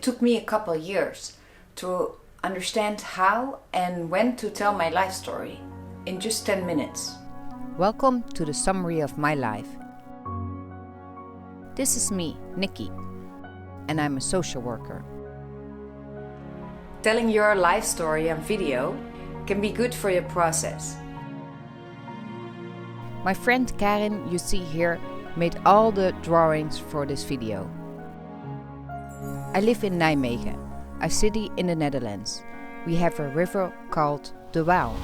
took me a couple years to understand how and when to tell my life story in just 10 minutes. Welcome to the summary of my life. This is me, Nicky, and I'm a social worker. Telling your life story on video can be good for your process. My friend Karin, you see here, made all the drawings for this video. I live in Nijmegen, a city in the Netherlands. We have a river called the Waal.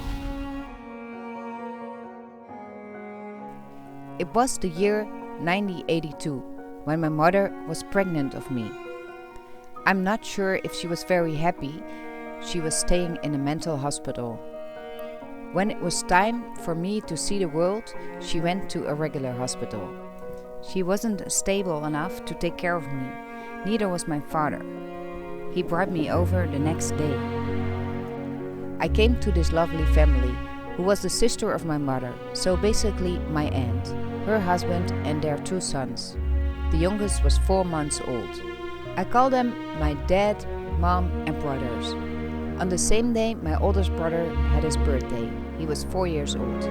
It was the year 1982 when my mother was pregnant of me. I'm not sure if she was very happy. She was staying in a mental hospital. When it was time for me to see the world, she went to a regular hospital. She wasn't stable enough to take care of me. Neither was my father. He brought me over the next day. I came to this lovely family, who was the sister of my mother, so basically my aunt, her husband and their 2 sons. The youngest was 4 months old. I call them my dad, mom and brothers. On the same day, my oldest brother had his birthday. He was 4 years old.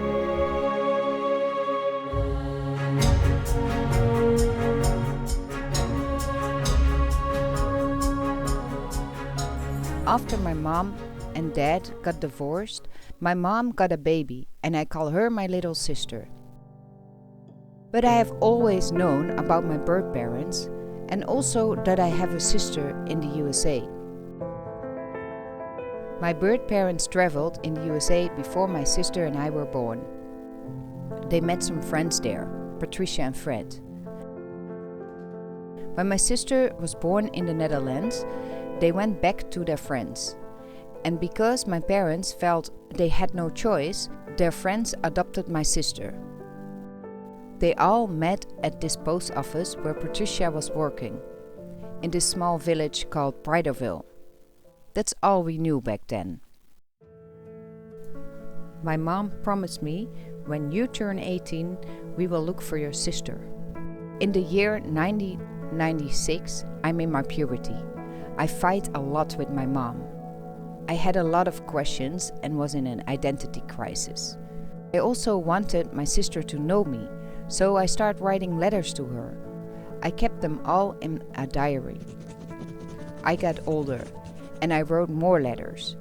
After my mom and dad got divorced, my mom got a baby and I call her my little sister. But I have always known about my birth parents and also that I have a sister in the USA. My birth parents traveled in the USA before my sister and I were born. They met some friends there, Patricia and Fred. When my sister was born in the Netherlands, they went back to their friends. And because my parents felt they had no choice, their friends adopted my sister. They all met at this post office where Patricia was working, in this small village called Bridalville. That's all we knew back then. My mom promised me, when you turn 18, we will look for your sister. In the year 1996, I'm in my puberty. I fight a lot with my mom. I had a lot of questions and was in an identity crisis. I also wanted my sister to know me, so I started writing letters to her. I kept them all in a diary. I got older and I wrote more letters.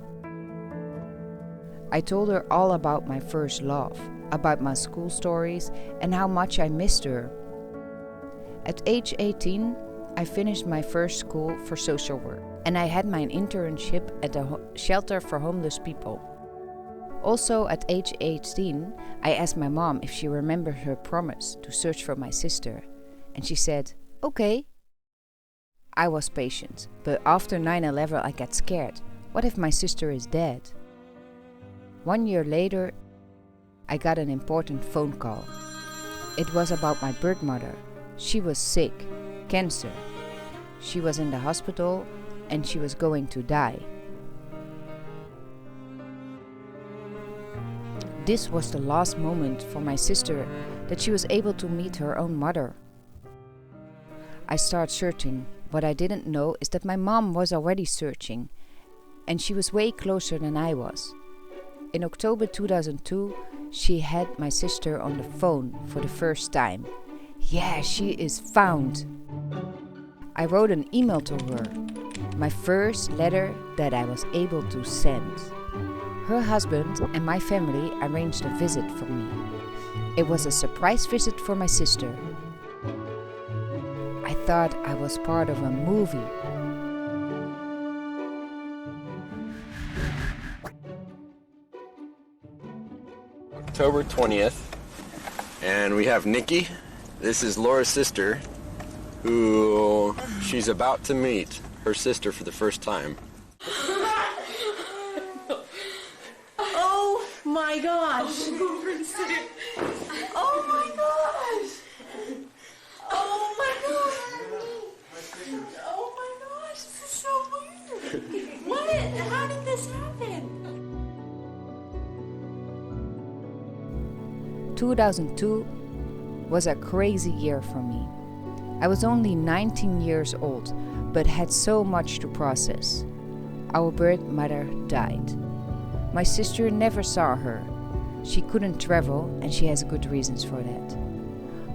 I told her all about my first love, about my school stories and how much I missed her. At age 18, I finished my first school for social work and I had my internship at a shelter for homeless people. Also at age 18, I asked my mom if she remembered her promise to search for my sister, and she said, okay. I was patient, but after 9/11 I got scared. What if my sister is dead? 1 year later, I got an important phone call. It was about my birth mother. She was sick, cancer. She was in the hospital and she was going to die. This was the last moment for my sister that she was able to meet her own mother. I started searching. What I didn't know is that my mom was already searching, and she was way closer than I was. In October 2002, she had my sister on the phone for the first time. Yeah, she is found. I wrote an email to her, my first letter that I was able to send. Her husband and my family arranged a visit for me. It was a surprise visit for my sister. I thought I was part of a movie. October 20th, and we have Nicky. This is Laura's sister, who she's about to meet her sister for the first time. Oh my gosh! Oh my gosh! Oh my gosh! Oh my gosh! This is so weird. What? How did this happen? 2002 was a crazy year for me. I was only 19 years old, but had so much to process. Our birth mother died. My sister never saw her. She couldn't travel and she has good reasons for that.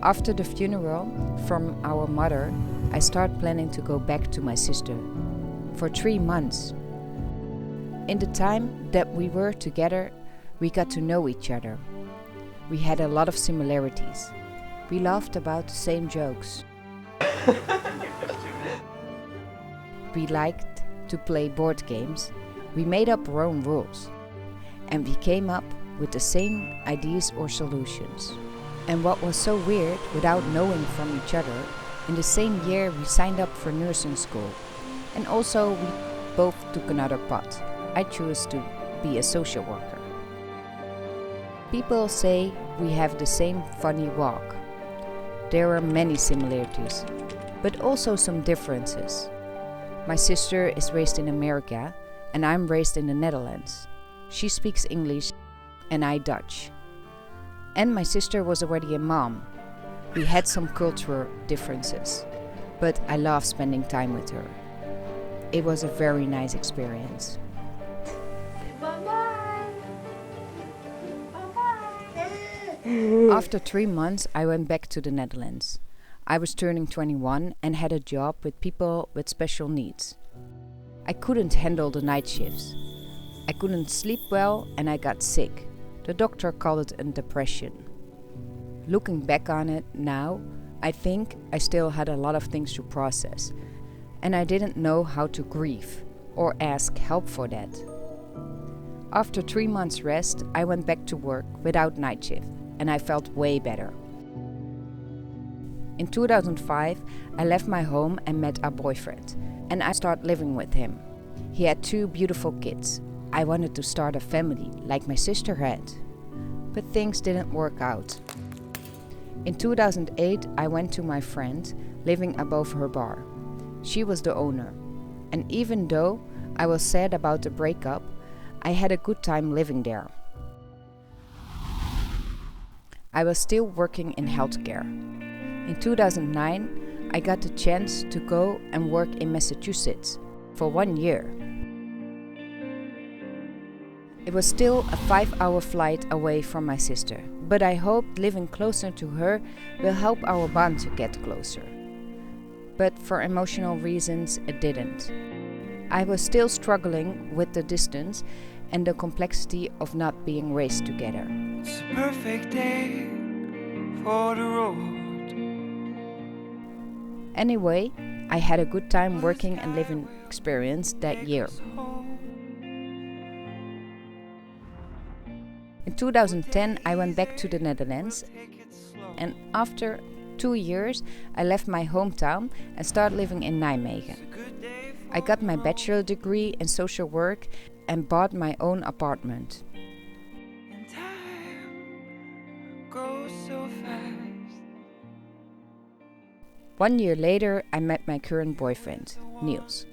After the funeral from our mother, I started planning to go back to my sister for 3 months. In the time that we were together, we got to know each other. We had a lot of similarities. We laughed about the same jokes. We liked to play board games. We made up our own rules. And we came up with the same ideas or solutions. And what was so weird, without knowing from each other, in the same year we signed up for nursing school. And also we both took another path. I chose to be a social worker. People say we have the same funny walk. There are many similarities, but also some differences. My sister is raised in America and I'm raised in the Netherlands. She speaks English and I Dutch. And my sister was already a mom. We had some cultural differences, but I love spending time with her. It was a very nice experience. Bye-bye. Bye-bye. After 3 months, I went back to the Netherlands. I was turning 21 and had a job with people with special needs. I couldn't handle the night shifts. I couldn't sleep well and I got sick. The doctor called it a depression. Looking back on it now, I think I still had a lot of things to process. And I didn't know how to grieve or ask help for that. After 3 months rest, I went back to work without night shift and I felt way better. In 2005, I left my home and met a boyfriend and I started living with him. He had 2 beautiful kids. I wanted to start a family like my sister had, but things didn't work out. In 2008, I went to my friend living above her bar. She was the owner, and even though I was sad about the breakup, I had a good time living there. I was still working in healthcare. In 2009, I got the chance to go and work in Massachusetts for 1 year. It was still a 5-hour flight away from my sister, but I hoped living closer to her will help our bond to get closer. But for emotional reasons, it didn't. I was still struggling with the distance and the complexity of not being raised together. It's a perfect day for the road. Anyway, I had a good time working and living experience that year. In 2010, I went back to the Netherlands, and after 2 years, I left my hometown and started living in Nijmegen. I got my bachelor degree in social work and bought my own apartment. And time goes so fast. 1 year later, I met my current boyfriend, Niels.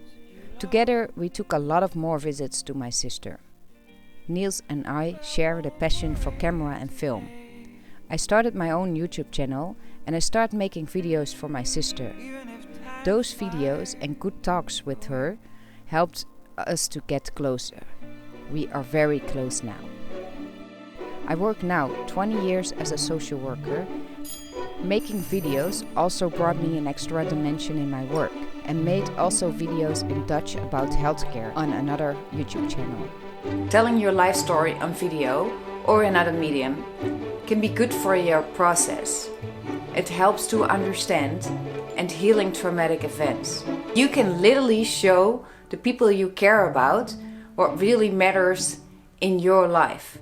Together, we took a lot of more visits to my sister. Niels and I share the passion for camera and film. I started my own YouTube channel and I started making videos for my sister. Those videos and good talks with her helped us to get closer. We are very close now. I work now 20 years as a social worker. Making videos also brought me an extra dimension in my work and made also videos in Dutch about healthcare on another YouTube channel. Telling your life story on video or another medium can be good for your process. It helps to understand and healing traumatic events. You can literally show the people you care about what really matters in your life.